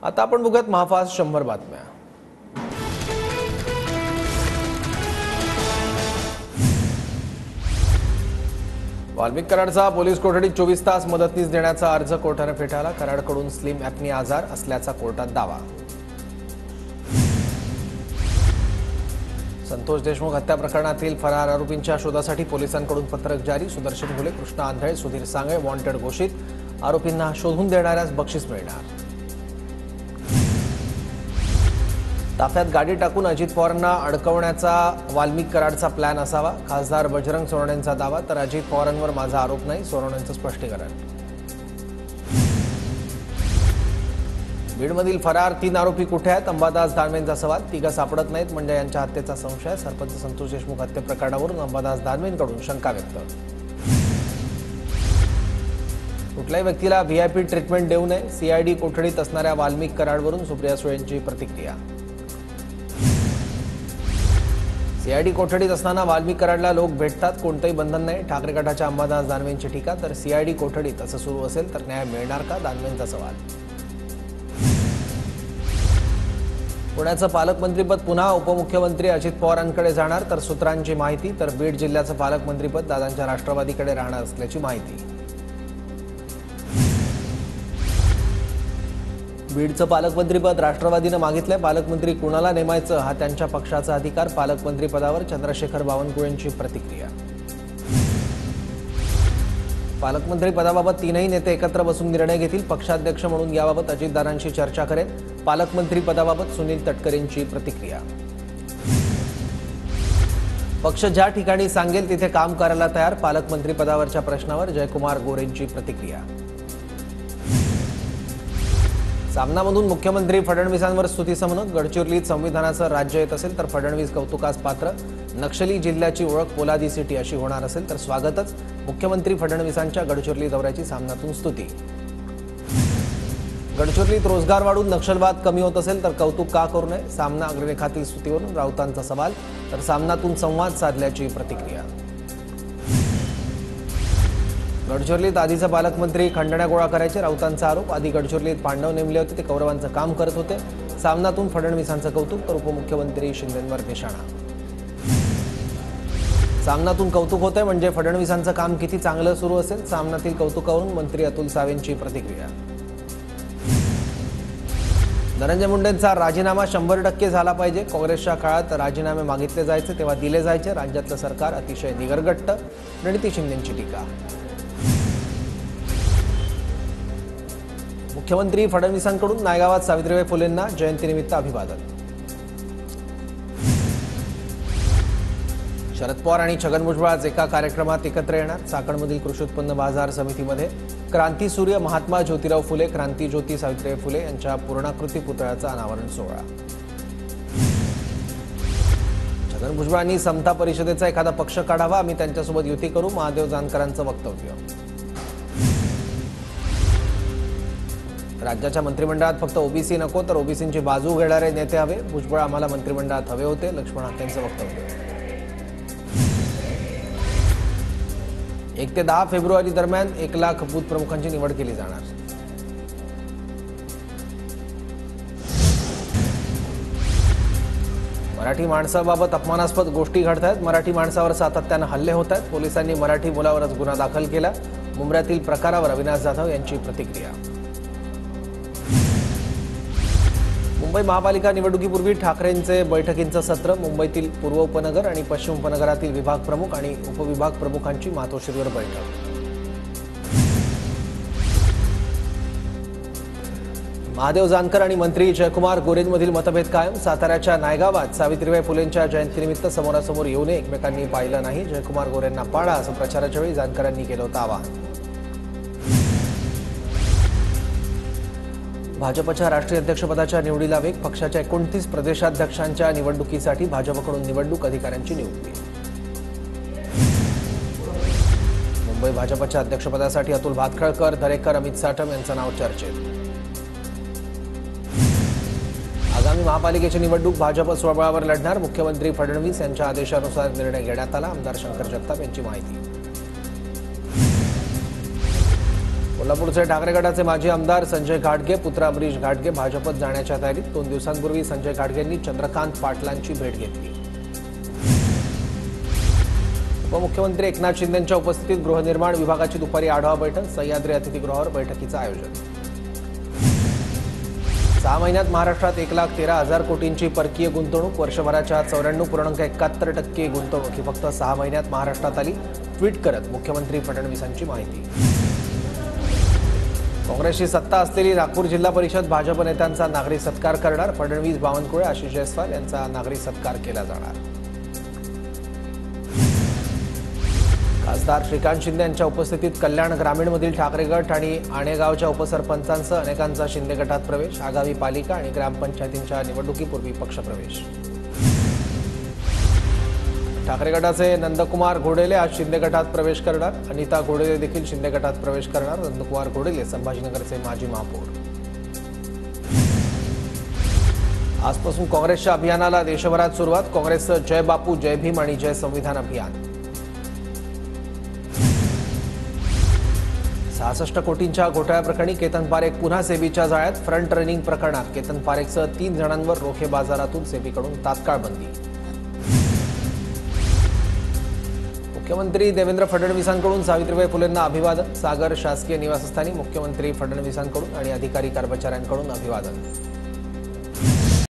आता आपण बघूयात महाफास्ट 100 बातम्या। वाल्मिक कराडचा पोलीस कोठडीत 24 तास मदतनीस देण्याचा अर्ज कोर्टाने फेटाळला। कराडकडून स्लिम ॲपनी आजार असल्याचा कोर्टात दावा। संतोष देशमुख हत्या प्रकरणातील फरार आरोपींच्या शोधासाठी पोलिसांकडून पत्रक जारी। सुदर्शन घुले, कृष्णा आंधळे, सुधीर सांगळे वॉन्टेड घोषित। आरोपींना शोधून देणाऱ्यास बक्षीस मिळणार। ताफ्यात गाडी टाकून अजित पवारांना अडकवण्याचा वाल्मिक कराडचा प्लॅन असावा, खासदार बजरंग सोनवणेंचा दावा। तर अजित पवारांवर माझा आरोप नाही, सोनवणेंचं स्पष्टीकरण। बीडमधील फरार 3 आरोपी कुठे आहेत? अंबादास दानवेंचा सवाल। तिघं सापडत नाहीत म्हणजे यांच्या हत्येचा संशय। सरपंच संतोष देशमुख हत्या प्रकरणावरून अंबादास दानवेंकडून शंका व्यक्त। कुठल्याही व्यक्तीला व्हीआयपी ट्रीटमेंट देऊ नये, सीआयडी कोठडीत असणाऱ्या वाल्मिक कराडवरून सुप्रिया सुळेंची प्रतिक्रिया। सीआयडी कोठडीत असताना वाल्मिक कराडला लोक भेटतात, कोणतेही बंधन नाही। ठाकरे गटाच्या अंबादास दानवेंची टीका। तर सीआयडी कोठडीत असं सुरू असेल तर न्याय मिळणार का? दानवेंचा सवाल। पुण्याचं पालकमंत्रीपद पुन्हा उपमुख्यमंत्री अजित पवारांकडे जाणार, तर सूत्रांची माहिती। तर बीड जिल्ह्याचं पालकमंत्रीपद दादांच्या राष्ट्रवादीकडे राहणार असल्याची माहिती। बीडचं पालकमंत्रीपद राष्ट्रवादीनं मागितलंय। पालकमंत्री कुणाला नेमायचं हा त्यांच्या पक्षाचा अधिकार। पालकमंत्री पदावर चंद्रशेखर बावनकुळेंची प्रतिक्रिया। पालकमंत्री पदाबाबत 3ही नेते एकत्र बसून निर्णय घेतील। पक्षाध्यक्ष म्हणून याबाबत अजितदादांशी चर्चा करेल। पालकमंत्री पदाबाबत सुनील तटकरेंची प्रतिक्रिया। पक्ष ज्या ठिकाणी सांगेल तिथे काम करायला तयार। पालकमंत्री पदावरच्या प्रश्नावर जयकुमार गोरेंची प्रतिक्रिया। सामनामधून मुख्यमंत्री फडणवीसांवर स्तुतीसमन। गडचिरोलीत संविधानाचं राज्य येत असेल तर फडणवीस कौतुकास पात्र। नक्षली जिल्ह्याची ओळख पोलादी सिटी अशी होणार असेल तर स्वागतच। मुख्यमंत्री फडणवीसांच्या गडचिरोली दौऱ्याची सामनातून स्तुती। गडचिरोलीत रोजगार वाढून नक्षलवाद कमी होत असेल तर कौतुक का करू नये? सामना अग्रलेखातील स्तुतीवरून राऊतांचा सवाल। तर सामनातून संवाद साधल्याची प्रतिक्रिया। गडचिरोलीत आधीचे पालकमंत्री खंडण्या गोळा करायचे, राऊतांचा आरोप। आधी गडचिरोलीत पांडव नेमले होते, ते कौरवांचं काम करत होते। सामनातून फडणवीसांचं कौतुक, तर उपमुख्यमंत्री शिंदेंवर निशाणा। सामनातून कौतुक होतंय म्हणजे फडणवीसांचं काम किती चांगलं सुरू असेल। सामनातील कौतुकावरून मंत्री अतुल सावेंची प्रतिक्रिया। धनंजय मुंडेंचा राजीनामा 100% झाला पाहिजे। काँग्रेसच्या काळात राजीनामे मागितले जायचे तेव्हा दिले जायचे। राज्यातलं सरकार अतिशय निगरगट्ट। रणनीती शिंदेंची टीका। मुख्यमंत्री फडणवीसांकडून नायगावात सावित्रीबाई फुलेंना जयंतीनिमित्त अभिवादन। शरद पवार आणि छगन भुजबळ आज एका कार्यक्रमात एकत्र येणार। चाकणमधील कृषी उत्पन्न बाजार समितीमध्ये क्रांतीसूर्य महात्मा ज्योतिराव फुले, क्रांतीज्योती सावित्रीबाई फुले यांच्या पूर्णाकृती पुतळ्याचा अनावरण सोहळा। छगन भुजबळांनी समता परिषदेचा एखादा पक्ष काढावा, आम्ही त्यांच्यासोबत युती करू। महादेव जानकरांचं वक्तव्य। राज्याच्या मंत्रिमंडळात फक्त ओबीसी नको तर ओबीसींची बाजू घेणारे नेते हवे। भुजबळ आम्हाला मंत्रिमंडळात हवे होते, लक्ष्मण हाकेंचं वक्तव्य। 1 ते 10 फेब्रुवारी दरम्यान 1 लाख बूथ प्रमुखांची निवड केली जाणार। मराठी माणसाबाबत अपमानास्पद गोष्टी घडत आहेत। मराठी माणसावर सातत्यानं हल्ले होत आहेत। पोलिसांनी मराठी मुलावरच गुन्हा दाखल केला। मुंबऱ्यातील प्रकारावर अविनाश जाधव यांची प्रतिक्रिया। मुंबई महापालिका निवडणुकीपूर्वी ठाकरेंचे बैठकींचं सत्र। मुंबईतील पूर्व उपनगर आणि पश्चिम उपनगरातील विभाग प्रमुख आणि उपविभाग प्रमुखांची मातोश्रीवर बैठक। महादेव जानकर आणि मंत्री जयकुमार गोरेंमधील मतभेद कायम। साताऱ्याच्या नायगावात सावित्रीबाई फुलेंच्या जयंतीनिमित्त समोरासमोर येऊ नये, एकमेकांनी पाहिलं नाही। जयकुमार गोरेंना पाळा असं प्रचाराच्या वेळी जानकरांनी केलं होतं आवाहन। भाजपच्या राष्ट्रीय अध्यक्षपदाच्या निवडीला वेग। पक्षाच्या 29 प्रदेशाध्यक्षांच्या निवडणुकीसाठी भाजपकडून निवडणूक अधिकाऱ्यांची नियुक्ती। मुंबई भाजपच्या अध्यक्षपदासाठी अतुल भातखळकर, दरेकर, अमित साटम यांचं नाव चर्चेत। आगामी महापालिकेची निवडणूक भाजप स्वबळावर लढणार। मुख्यमंत्री फडणवीस यांच्या आदेशानुसार निर्णय घेण्यात आला। आमदार शंकर जगताप यांची माहिती। कोल्हापूरचे ठाकरे गटाचे माजी आमदार संजय घाटगे पुत्र अमरीश घाटगे भाजपत जाण्याच्या तयारीत 2 दिवसांपूर्वी संजय घाटगेंनी चंद्रकांत पाटलांची भेट घेतली। उपमुख्यमंत्री एकनाथ शिंदेंच्या उपस्थितीत गृहनिर्माण विभागाची दुपारी आढावा बैठक, सह्याद्री अतिथीगृहावर बैठकीचं आयोजन। 6 महिन्यात महाराष्ट्रात 1,13,000 कोटींची परकीय गुंतवणूक, वर्षभराच्या 94.71% गुंतवणूक ही फक्त 6 महिन्यात महाराष्ट्रात आली, ट्विट करत मुख्यमंत्री फडणवीसांची माहिती। काँग्रेसची सत्ता असलेली नागपूर जिल्हा परिषद भाजप नेत्यांचा नागरी सत्कार करणार, फडणवीस, बावनकुळे, आशिष जयस्वाल यांचा नागरी सत्कार केला जाणार। खासदार श्रीकांत शिंदे यांच्या उपस्थितीत कल्याण ग्रामीणमधील ठाकरे गट आणि आणेगावच्या उपसरपंचांसह अनेकांचा शिंदे गटात प्रवेश, आगामी पालिका आणि ग्रामपंचायतींच्या निवडणुकीपूर्वी पक्षप्रवेश। ठाकरे गटाचे नंदकुमार घोडेले आज शिंदे गटात प्रवेश करणार, अनिता घोडेले देखील शिंदे गटात प्रवेश करणार। नंदकुमार घोडेले संभाजीनगरचे माजी महापौर। आजपासून काँग्रेसच्या अभियानाला देशभरात सुरुवात, काँग्रेसचं जय बापू, जय भीम आणि जय संविधान अभियान। 66 कोटींच्या घोटाळ्याप्रकरणी केतन पारेख पुन्हा सेबीच्या जाळ्यात, फ्रंट रनिंग प्रकरणात केतन पारेखसह 3 जणांवर रोखे बाजारातून सेबीकडून तात्काळ बंदी। मुख्यमंत्री देवेंद्र फडणवीसांकडून सावित्रीबाई फुलेंना अभिवादन, सागर शासकीय निवासस्थानी मुख्यमंत्री फडणवीसांकडून आणि अधिकारी कर्मचाऱ्यांकडून अभिवादन।